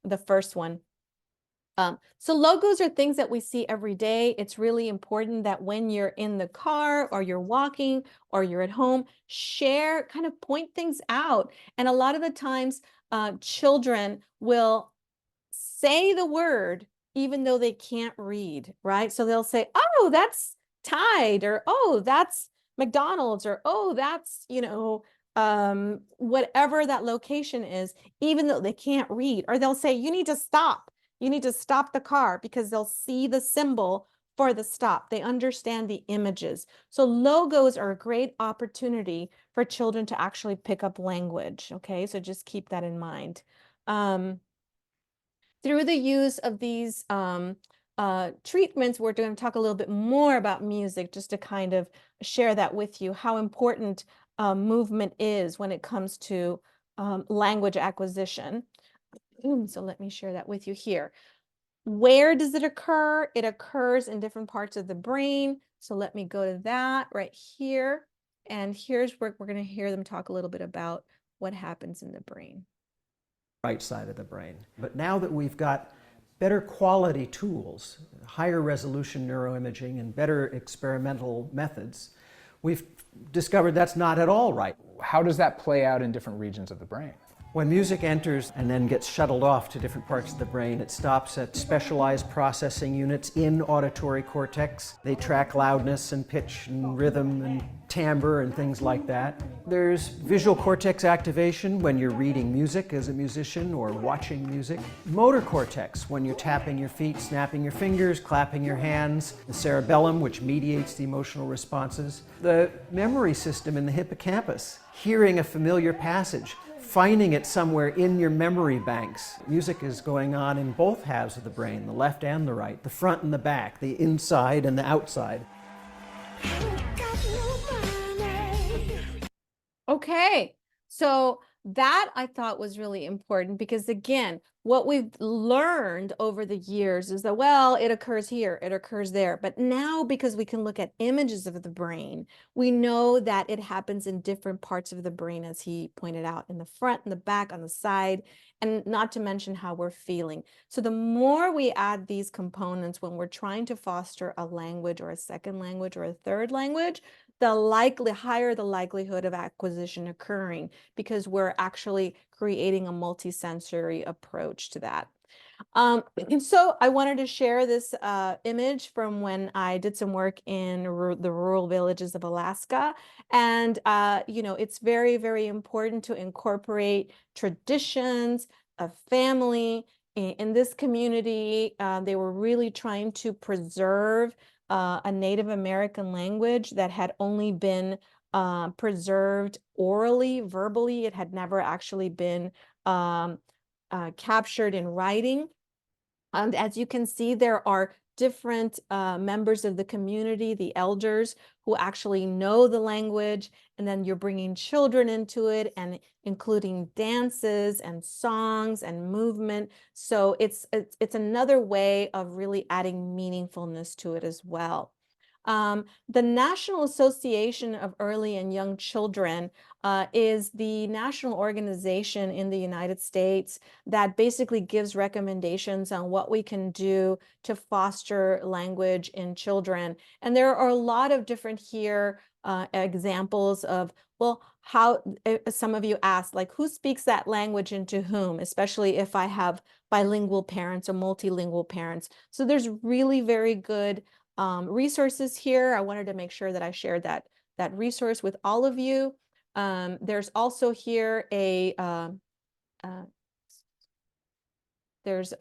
the first one. So logos are things that we see every day. It's really important that when you're in the car or you're walking or you're at home, kind of point things out. And a lot of the times, children will say the word even though they can't read, right? So they'll say, oh, that's Tide, or oh, that's McDonald's, or oh, that's, whatever that location is, even though they can't read, or they'll say, you need to stop. You need to stop the car, because they'll see the symbol for the stop. They understand the images. So logos are a great opportunity for children to actually pick up language. Okay, so just keep that in mind. Through the use of these treatments, we're going to talk a little bit more about music, just to kind of share that with you, how important movement is when it comes to language acquisition. So let me share that with you here. Where does it occur? It occurs in different parts of the brain. So let me go to that right here. And here's where we're going to hear them talk a little bit about what happens in the brain. Right side of the brain. But now that we've got better quality tools, higher resolution neuroimaging, and better experimental methods, we've discovered that's not at all right. How does that play out in different regions of the brain? When music enters and then gets shuttled off to different parts of the brain, it stops at specialized processing units in auditory cortex. They track loudness and pitch and rhythm and timbre and things like that. There's visual cortex activation when you're reading music as a musician or watching music. Motor cortex when you're tapping your feet, snapping your fingers, clapping your hands. The cerebellum, which mediates the emotional responses. The memory system in the hippocampus, hearing a familiar passage, finding it somewhere in your memory banks. Music is going on in both halves of the brain, the left and the right, the front and the back, the inside and the outside. Okay, so that I thought was really important, because again, what we've learned over the years is that, well, it occurs here, it occurs there. But now, because we can look at images of the brain, we know that it happens in different parts of the brain, as he pointed out, in the front, in the back, on the side, and not to mention how we're feeling. So the more we add these components when we're trying to foster a language or a second language or a third language, the higher the likelihood of acquisition occurring, because we're actually creating a multisensory approach to that. And so I wanted to share this image from when I did some work in the rural villages of Alaska. And, you know, it's very, very important to incorporate traditions of family. In this community, they were really trying to preserve a Native American language that had only been preserved orally, verbally. It had never actually been captured in writing. And as you can see, there are different members of the community, the elders, who actually know the language, and then you're bringing children into it, and including dances and songs and movement. So it's another way of really adding meaningfulness to it as well. The National Association of Early and Young Children is the national organization in the United States that basically gives recommendations on what we can do to foster language in children. And there are a lot of different examples of, well, how some of you asked, like, who speaks that language and to whom, especially if I have bilingual parents or multilingual parents. So there's really very good resources here. I wanted to make sure that I shared that resource with all of you. There's also here there's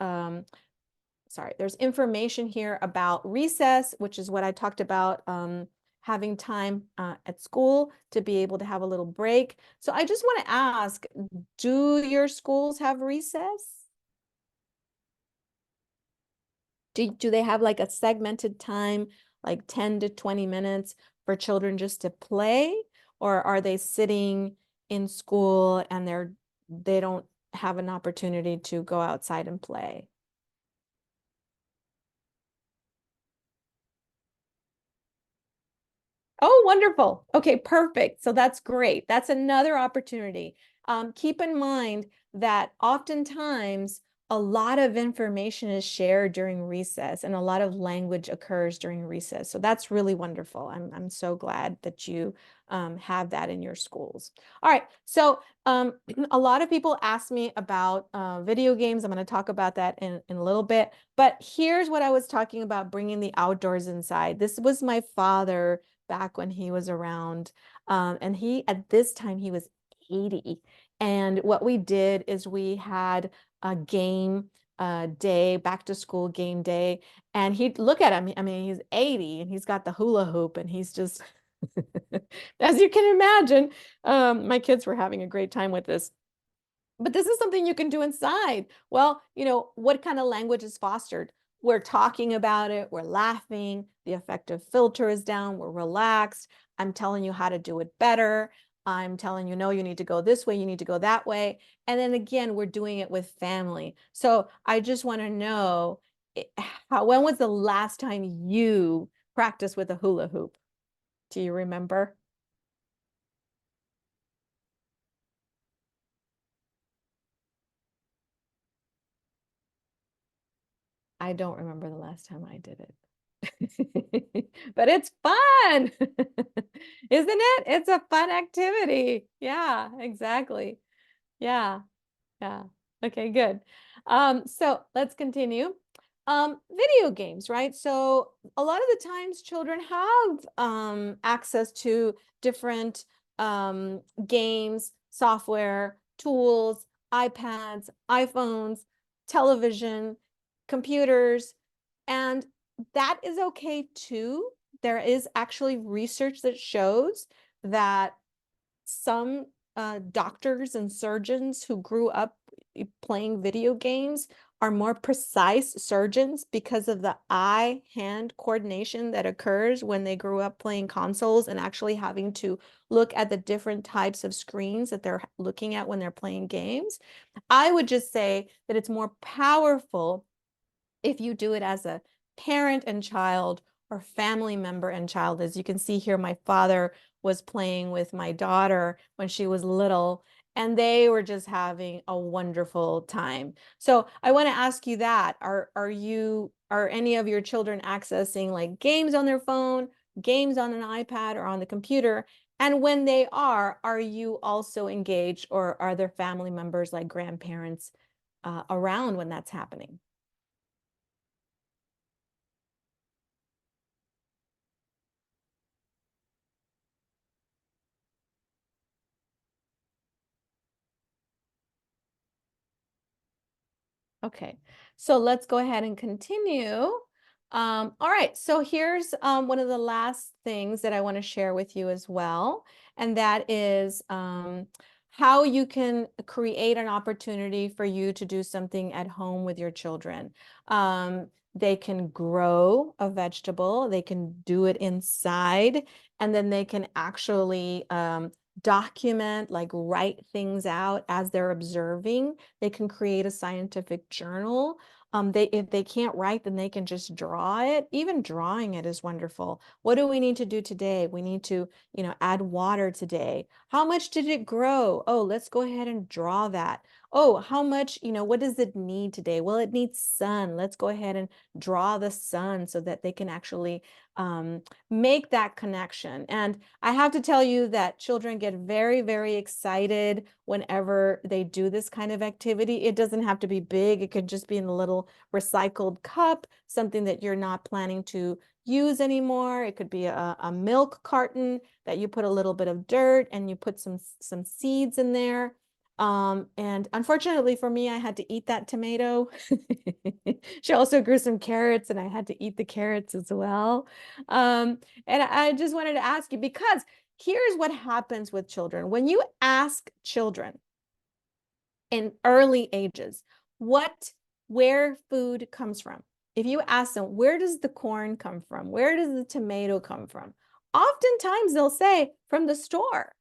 information here about recess, which is what I talked about, having time at school to be able to have a little break. So I just want to ask, do your schools have recess? Do they have like a segmented time, like 10 to 20 minutes for children just to play? Or are they sitting in school and they don't have an opportunity to go outside and play? Oh, wonderful. Okay, perfect. So that's great. That's another opportunity. Keep in mind that oftentimes a lot of information is shared during recess, and a lot of language occurs during recess. So that's really wonderful. I'm so glad that you have that in your schools. All right. So a lot of people ask me about video games. I'm going to talk about that in a little bit. But here's what I was talking about, bringing the outdoors inside. This was my father back when he was around. And at this time, he was 80. And what we did is we had a game day, back to school game day, and he'd look at him. I mean, he's 80 and he's got the hula hoop and he's just, as you can imagine, my kids were having a great time with this. But this is something you can do inside. Well, you know, what kind of language is fostered? We're talking about it, we're laughing, the affective filter is down, we're relaxed. I'm telling you how to do it better. I'm telling you, no, you need to go this way, you need to go that way. And then again, we're doing it with family. So I just want to know, when was the last time you practiced with a hula hoop? Do you remember? I don't remember the last time I did it. But it's fun, isn't it? It's a fun activity. Yeah, exactly. Yeah, yeah. Okay, good. So let's continue. Video games, right? So a lot of the times children have access to different games, software, tools, iPads, iPhones, television, computers, and that is okay too. There is actually research that shows that some doctors and surgeons who grew up playing video games are more precise surgeons because of the eye-hand coordination that occurs when they grew up playing consoles and actually having to look at the different types of screens that they're looking at when they're playing games. I would just say that it's more powerful if you do it as a parent and child or family member and child. As you can see here, my father was playing with my daughter when she was little, and they were just having a wonderful time. So I want to ask you that. Are any of your children accessing like games on their phone, games on an iPad or on the computer? And when they are you also engaged, or are there family members like grandparents around when that's happening? Okay, so let's go ahead and continue. All right, so here's one of the last things that I want to share with you as well, and that is how you can create an opportunity for you to do something at home with your children. They can grow a vegetable, they can do it inside, and then they can actually document, like write things out as they're observing. They can create a scientific journal. If they can't write, then they can just draw it. Even drawing it is wonderful. What do we need to do today? We need to, add water today. How much did it grow? Oh, let's go ahead and draw that. Oh, how much, what does it need today? Well, it needs sun. Let's go ahead and draw the sun so that they can actually make that connection. And I have to tell you that children get very, very excited whenever they do this kind of activity. It doesn't have to be big. It could just be in a little recycled cup, something that you're not planning to use anymore. It could be a milk carton that you put a little bit of dirt and you put some seeds in there. And unfortunately for me, I had to eat that tomato. She also grew some carrots and I had to eat the carrots as well. And I just wanted to ask you, because here's what happens with children. When you ask children in early ages, where food comes from, if you ask them, where does the corn come from? Where does the tomato come from? Oftentimes they'll say from the store.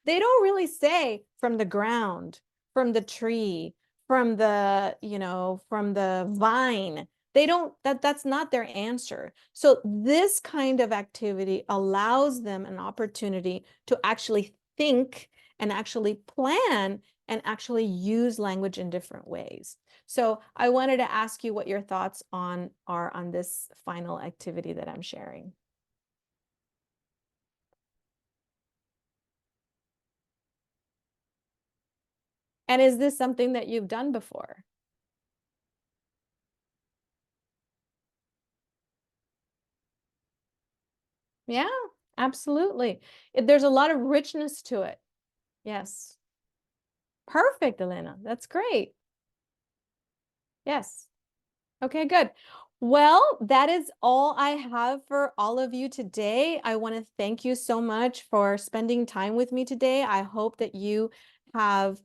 They don't really say from the ground, from the tree, from the, from the vine. They don't, that's not their answer. So this kind of activity allows them an opportunity to actually think and actually plan and actually use language in different ways. So I wanted to ask you what your thoughts are on this final activity that I'm sharing. And is this something that you've done before? Yeah, absolutely. There's a lot of richness to it. Yes. Perfect, Elena. That's great. Yes. Okay, good. Well, that is all I have for all of you today. I want to thank you so much for spending time with me today. I hope that you have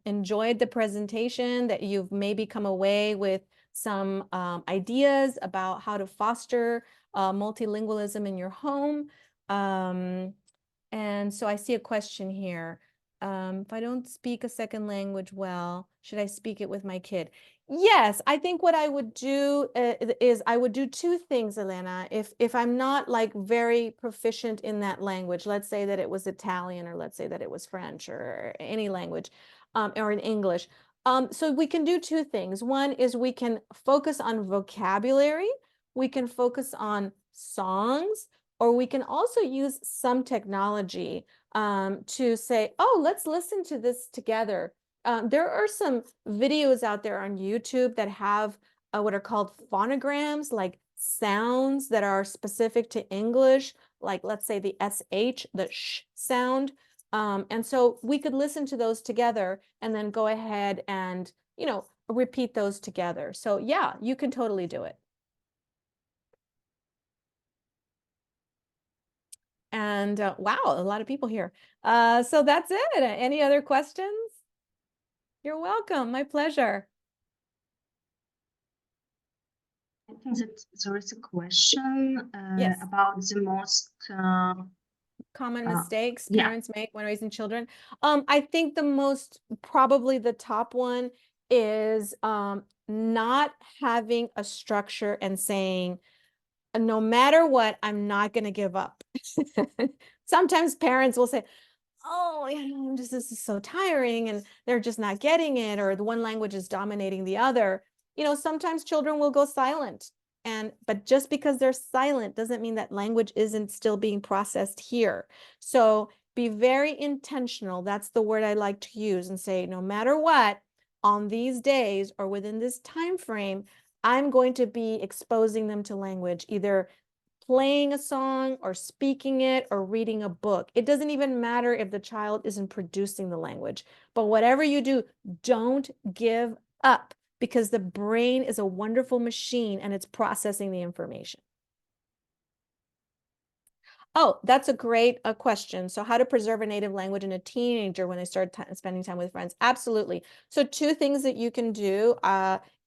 enjoyed the presentation, that you've maybe come away with some ideas about how to foster multilingualism in your home. And so I see a question here. If I don't speak a second language well, should I speak it with my kid? Yes, I think what I would do is I would do two things, Elena. If I'm not like very proficient in that language, let's say that it was Italian, or let's say that it was French, or any language, or in English. So we can do two things. One is we can focus on vocabulary, we can focus on songs, or we can also use some technology to say, oh, let's listen to this together. There are some videos out there on YouTube that have what are called phonograms, like sounds that are specific to English, like let's say the SH, the sh sound. And so we could listen to those together and then go ahead and, repeat those together. So yeah, you can totally do it. And wow, a lot of people here. So that's it. Any other questions? You're welcome. My pleasure. I think that there is a question Yes. about the most common mistakes yeah. parents make when raising children. I think probably the top one is not having a structure and saying, no matter what, I'm not going to give up. Sometimes parents will say, oh, this is so tiring, and they're just not getting it, or the one language is dominating the other. Sometimes children will go silent. But just because they're silent doesn't mean that language isn't still being processed here. So be very intentional. That's the word I like to use, and say, no matter what, on these days or within this time frame, I'm going to be exposing them to language, either playing a song or speaking it or reading a book. It doesn't even matter if the child isn't producing the language, but whatever you do, don't give up, because the brain is a wonderful machine and it's processing the information. Oh, that's a great question. So how to preserve a native language in a teenager when they start spending time with friends? Absolutely. So two things that you can do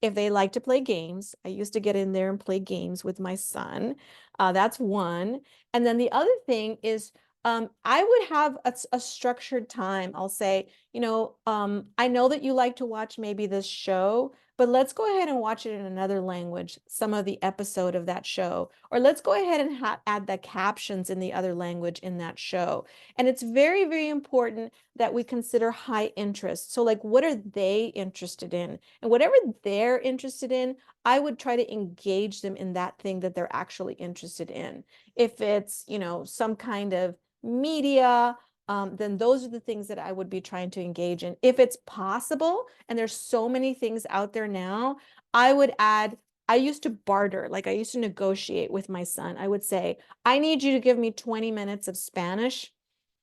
if they like to play games. I used to get in there and play games with my son. That's one. And then the other thing is I would have a structured time. I'll say, I know that you like to watch maybe this show, but let's go ahead and watch it in another language, some of the episode of that show. Or let's go ahead and add the captions in the other language in that show. And it's very, very important that we consider high interest. So like, what are they interested in? And whatever they're interested in, I would try to engage them in that thing that they're actually interested in. If it's, some kind of media, then those are the things that I would be trying to engage in. If it's possible, and there's so many things out there now, I would add, I used to barter, like I used to negotiate with my son. I would say, I need you to give me 20 minutes of Spanish,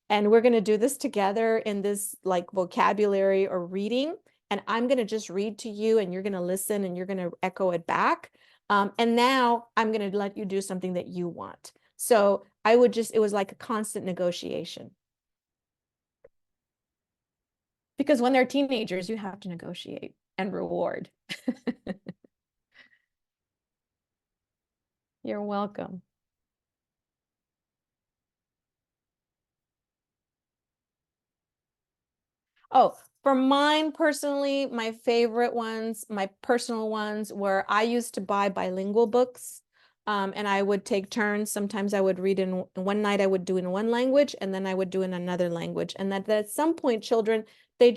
and we're going to do this together in this like vocabulary or reading. And I'm going to just read to you, and you're going to listen, and you're going to echo it back. And now I'm going to let you do something that you want. So it was like a constant negotiation. Because when they're teenagers, you have to negotiate and reward. You're welcome. Oh, for mine personally, my favorite ones, my personal ones, were I used to buy bilingual books. And I would take turns. Sometimes I would read in one night, I would do in one language, and then I would do in another language. And that at some point, children, they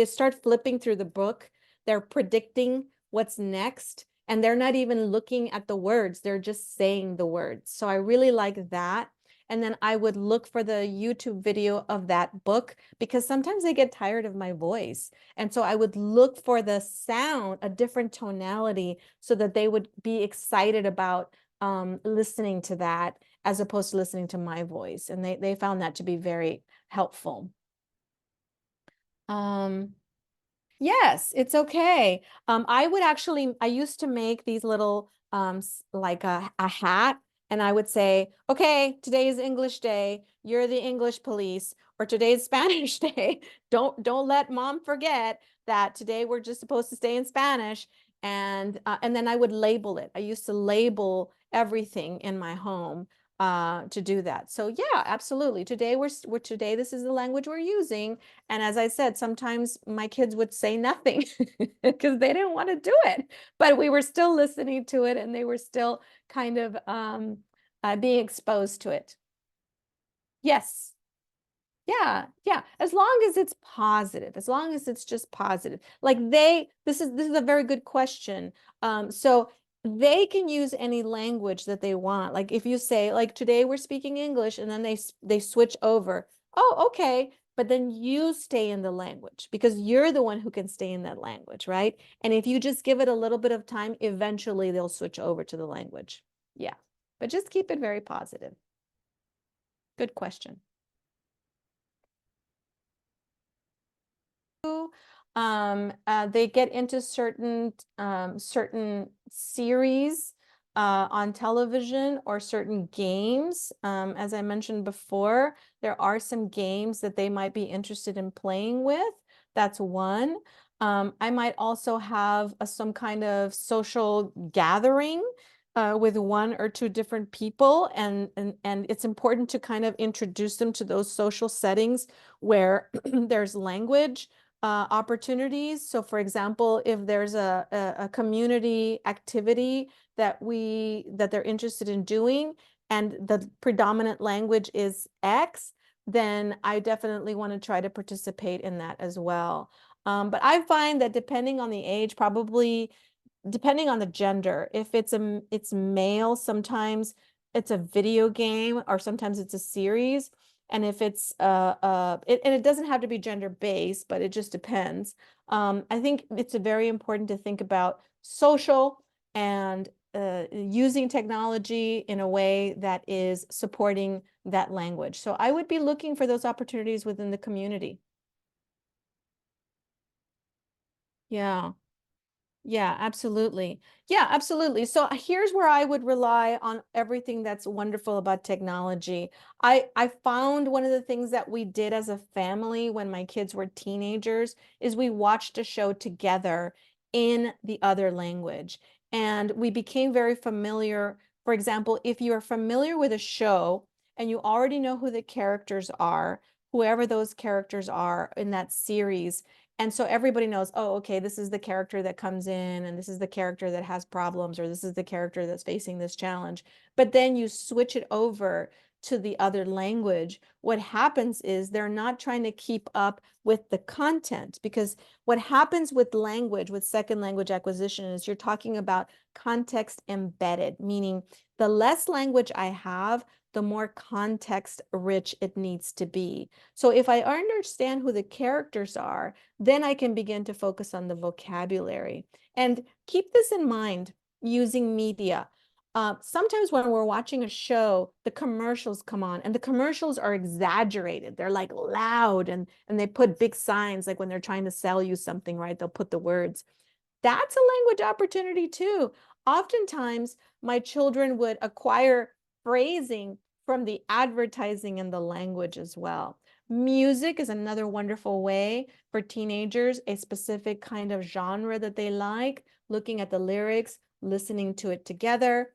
start flipping through the book. They're predicting what's next, and they're not even looking at the words. They're just saying the words. So I really like that. And then I would look for the YouTube video of that book, because sometimes they get tired of my voice. And so I would look for the sound, a different tonality, so that they would be excited about listening to that as opposed to listening to my voice. And they found that to be very helpful. Yes, it's okay. I used to make these little, like a hat, and I would say, okay, today is English day. You're the English police, or today's Spanish day. Don't let mom forget that today we're just supposed to stay in Spanish. And then I would label it. I used to label everything in my home to do that. So yeah, absolutely. Today today this is the language we're using. And as I said, sometimes my kids would say nothing because they didn't want to do it, but we were still listening to it, and they were still kind of being exposed to it. Yes. Yeah, yeah. As long as it's positive, as long as it's just positive. Like this is a very good question. So they can use any language that they want. Like if you say, like, today we're speaking English, and then they switch over. Oh, okay. But then you stay in the language because you're the one who can stay in that language, right? And if you just give it a little bit of time, eventually they'll switch over to the language. Yeah. But just keep it very positive. Good question. They get into certain series on television, or certain games. As I mentioned before, there are some games that they might be interested in playing with. That's one. I might also have some kind of social gathering with one or two different people, and it's important to kind of introduce them to those social settings where there's language opportunities. So for example, if there's a community activity that they're interested in doing, and the predominant language is X, then I definitely want to try to participate in that as well. But I find that depending on the age, probably depending on the gender, if it's male, sometimes it's a video game, or sometimes it's a series. And if it's and it doesn't have to be gender based, but it just depends. I think it's very important to think about social and using technology in a way that is supporting that language. So I would be looking for those opportunities within the community. Yeah. Yeah, absolutely. Yeah, absolutely. So here's where I would rely on everything that's wonderful about technology. I found one of the things that we did as a family when my kids were teenagers is we watched a show together in the other language. And we became very familiar. For example, if you are familiar with a show and you already know who the characters are, whoever those characters are in that series, and so everybody knows, oh, okay, this is the character that comes in, and this is the character that has problems, or this is the character that's facing this challenge. But then you switch it over to the other language. What happens is they're not trying to keep up with the content, because what happens with language, with second language acquisition, is you're talking about context embedded, meaning the less language I have, the more context rich it needs to be. So if I understand who the characters are, then I can begin to focus on the vocabulary. And keep this in mind using media. Sometimes when we're watching a show, the commercials come on, and the commercials are exaggerated. They're like loud, and they put big signs, like when they're trying to sell you something, right? They'll put the words. That's a language opportunity too. Oftentimes, my children would acquire phrasing from the advertising and the language as well. Music is another wonderful way for teenagers, a specific kind of genre that they like, looking at the lyrics, listening to it together.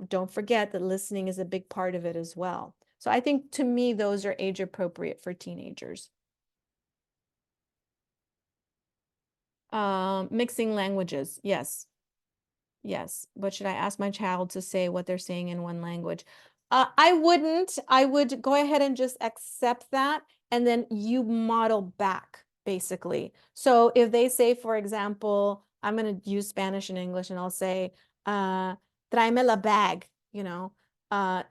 Don't forget that listening is a big part of it as well. So I think, to me, those are age appropriate for teenagers. Mixing languages, yes. Yes, but should I ask my child to say what they're saying in one language? I wouldn't. I would go ahead and just accept that, and then you model back, basically. So if they say, for example, I'm going to use Spanish and English, and I'll say, tráeme la bag,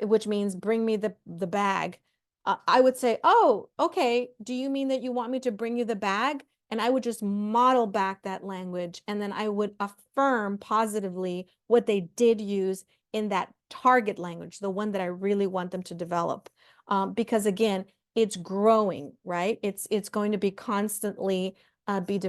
which means bring me the bag. I would say, oh, okay, do you mean that you want me to bring you the bag? And I would just model back that language, and then I would affirm positively what they did use in that target language, the one that I really want them to develop. Because again, it's growing, right? It's going to be constantly be developed.